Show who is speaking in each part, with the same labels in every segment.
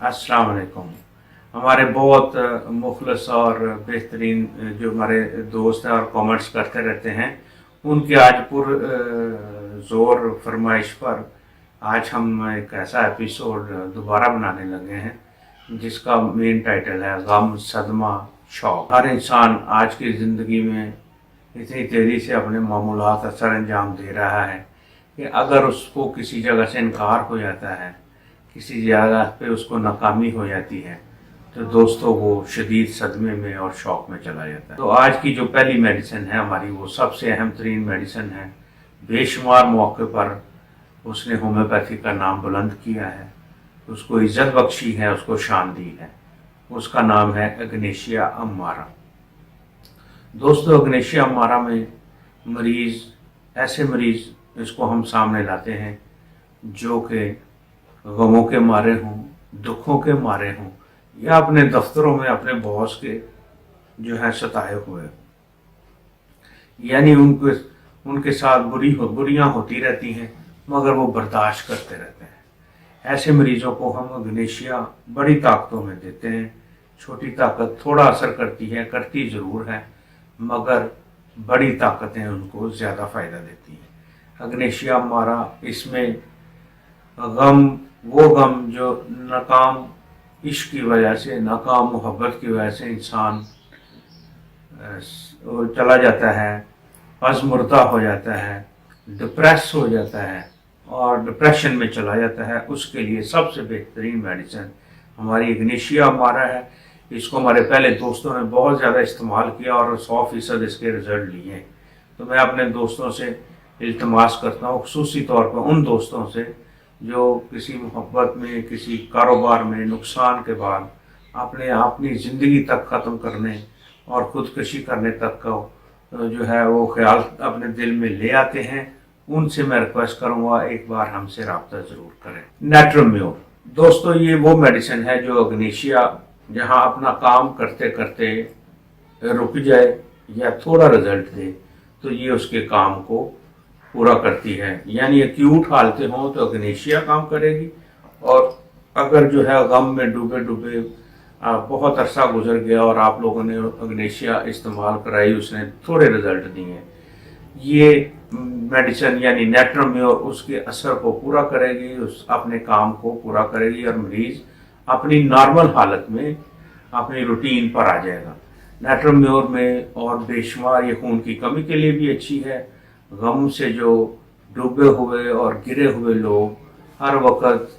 Speaker 1: अस्सलाम वालेकुम। हमारे बहुत मुखलस और बेहतरीन जो हमारे दोस्त हैं और कमेंट्स करते रहते हैं, उनकी आज ज़ोर फरमाइश पर आज हम एक ऐसा एपिसोड दोबारा बनाने लगे हैं जिसका मेन टाइटल है गम, सदमा, शौक। हर इंसान आज की ज़िंदगी में इतनी तेज़ी से अपने मामूलात का सर अंजाम दे रहा है कि अगर उसको किसी जगह से इनकार हो जाता है, किसी जगह पे उसको नाकामी हो जाती है, तो दोस्तों वो शदीद सदमे में और शौक में चला जाता है। तो आज की जो पहली मेडिसिन है हमारी, वो सबसे अहम तरीन मेडिसिन है। बेशुमार मौके पर उसने होम्योपैथी का नाम बुलंद किया है, उसको इज्जत बख्शी है, उसको शान दी है। उसका नाम है एग्नेशिया अमारा। दोस्तों, एग्नेशिया अमारा में ऐसे मरीज इसको हम सामने लाते हैं जो कि गमों के मारे हों, दुखों के मारे हों, या अपने दफ्तरों में अपने बॉस के जो है सताए हुए, यानी उनके साथ बुरियां होती रहती हैं मगर वो बर्दाश्त करते रहते हैं। ऐसे मरीजों को हम एग्नेशिया बड़ी ताकतों में देते हैं। छोटी ताकत थोड़ा असर करती है, करती ज़रूर है, मगर बड़ी ताकतें उनको ज़्यादा फ़ायदा देती हैं। एग्नेशिया अमारा, इसमें वो गम जो नाकाम इश्क की वजह से, नाकाम मोहब्बत की वजह से इंसान चला जाता है, पज़मुर्दा हो जाता है, डिप्रेस हो जाता है और डिप्रेशन में चला जाता है, उसके लिए सबसे बेहतरीन मेडिसिन हमारी एग्नेशिया अमारा है। इसको हमारे पहले दोस्तों ने बहुत ज़्यादा इस्तेमाल किया और 100% इसके रिज़ल्ट लिए। तो मैं अपने दोस्तों से इल्तमास करता हूँ, खुसूसी तौर पर उन दोस्तों से जो किसी मोहब्बत में, किसी कारोबार में नुकसान के बाद अपनी ज़िंदगी तक ख़त्म करने और ख़ुदकशी करने तक का जो है वो ख्याल अपने दिल में ले आते हैं, उनसे मैं रिक्वेस्ट करूँगा एक बार हमसे रब्ता ज़रूर करें। नेट्रोम्योर दोस्तों, ये वो मेडिसिन है जो एग्नेशिया जहाँ अपना काम करते करते रुक जाए या थोड़ा रिजल्ट दे, तो ये उसके काम को पूरा करती है। यानी एक्यूट हालतें हों तो एग्नेशिया काम करेगी, और अगर जो है गम में डूबे डूबे बहुत अरसा गुजर गया और आप लोगों ने एग्नेशिया इस्तेमाल कराई, उसने थोड़े रिजल्ट दिए, ये मेडिसिन यानी नेट्रोम्योर उसके असर को पूरा करेगी, उस अपने काम को पूरा करेगी और मरीज अपनी नॉर्मल हालत में अपनी रूटीन पर आ जाएगा। नेट्रोम्योर में और बेशुमार ये खून की कमी के लिए भी अच्छी है। गम से जो डूबे हुए और गिरे हुए लोग हर वक्त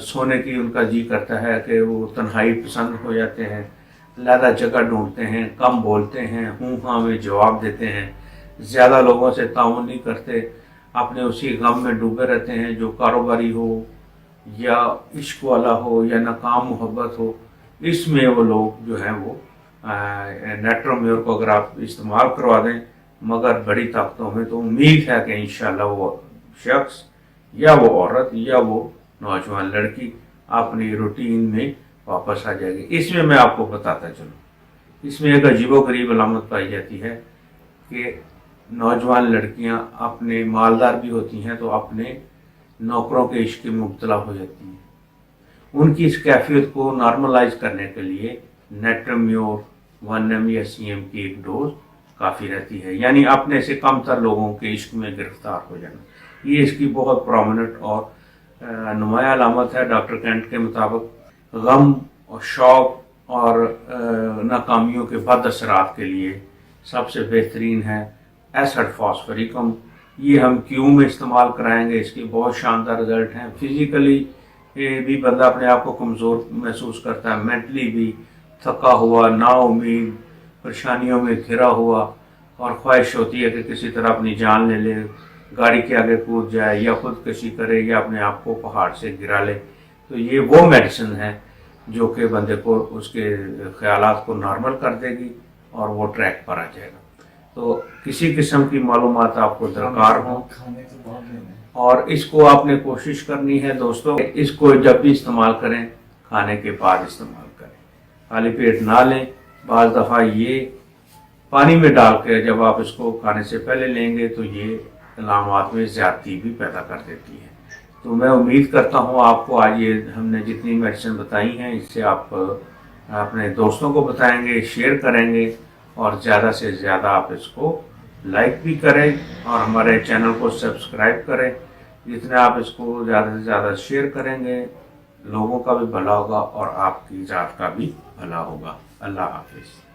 Speaker 1: सोने की उनका जी करता है कि वो तन्हाई पसंद हो जाते हैं, अलग जगह ढूंढते हैं, कम बोलते हैं, हूँ हाँ में जवाब देते हैं, ज़्यादा लोगों से ताउन नहीं करते, अपने उसी गम में डूबे रहते हैं, जो कारोबारी हो या इश्क वाला हो या नाकाम मोहब्बत हो, इसमें वो लोग जो हैं वो नेट्रोम्योर को अगर आप इस्तेमाल करवा दें मगर बड़ी ताकतों में, तो उम्मीद है कि इंशाल्लाह वो शख्स या वो औरत या वो नौजवान लड़की अपनी रूटीन में वापस आ जाएगी। इसमें मैं आपको बताता चलूँ, इसमें एक अजीबोगरीब अलामत पाई जाती है कि नौजवान लड़कियां अपने मालदार भी होती हैं तो अपने नौकरों के इश्क में मुब्तला हो जाती हैं। उनकी इस कैफियत को नॉर्मलाइज करने के लिए नेट्रोम्योर 1 या CM की एक डोज काफ़ी रहती है, यानी अपने से कम तर लोगों के इश्क में गिरफ्तार हो जाना। ये इसकी बहुत प्रोमिनेंट और नुमाया अलामत है। डॉक्टर कैंट के मुताबिक गम और शौक और नाकामियों के बद असरात के लिए सबसे बेहतरीन है एसिड फॉस्फोरिकम। ये हम क्यू में इस्तेमाल कराएंगे, इसके बहुत शानदार रिजल्ट हैं। फिजिकली भी बंदा अपने आप को कमज़ोर महसूस करता है, मेंटली भी थका हुआ, नाउम्मीद, परेशानियों में घिरा हुआ, और ख्वाहिश होती है कि किसी तरह अपनी जान ले ले, गाड़ी के आगे कूद जाए या खुदकशी करे या अपने आप को पहाड़ से गिरा ले। तो ये वो मेडिसिन है जो कि बंदे को उसके ख्यालात को नॉर्मल कर देगी और वो ट्रैक पर आ जाएगा। तो किसी किस्म की मालूमात आपको दरकार हो और इसको आपने कोशिश करनी है दोस्तों, इसको जब भी इस्तेमाल करें खाने के बाद इस्तेमाल करें, खाली पेट ना लें। बाज़ दफ़ा ये पानी में डाल के जब आप इसको खाने से पहले लेंगे तो ये अलामात में ज़्यादती भी पैदा कर देती है। تو میں امید کرتا ہوں آپ کو آج یہ ہم نے جتنی میڈیسن بتائی ہیں اس سے آپ اپنے دوستوں کو بتائیں گے، شیئر کریں گے، اور زیادہ سے زیادہ آپ اس کو لائک بھی کریں اور ہمارے چینل کو سبسکرائب کریں۔ جتنے آپ اس کو زیادہ سے زیادہ شیئر کریں گے، لوگوں کا بھی بھلا ہوگا اور آپ کی ذات کا بھی بھلا ہوگا۔ اللہ حافظ۔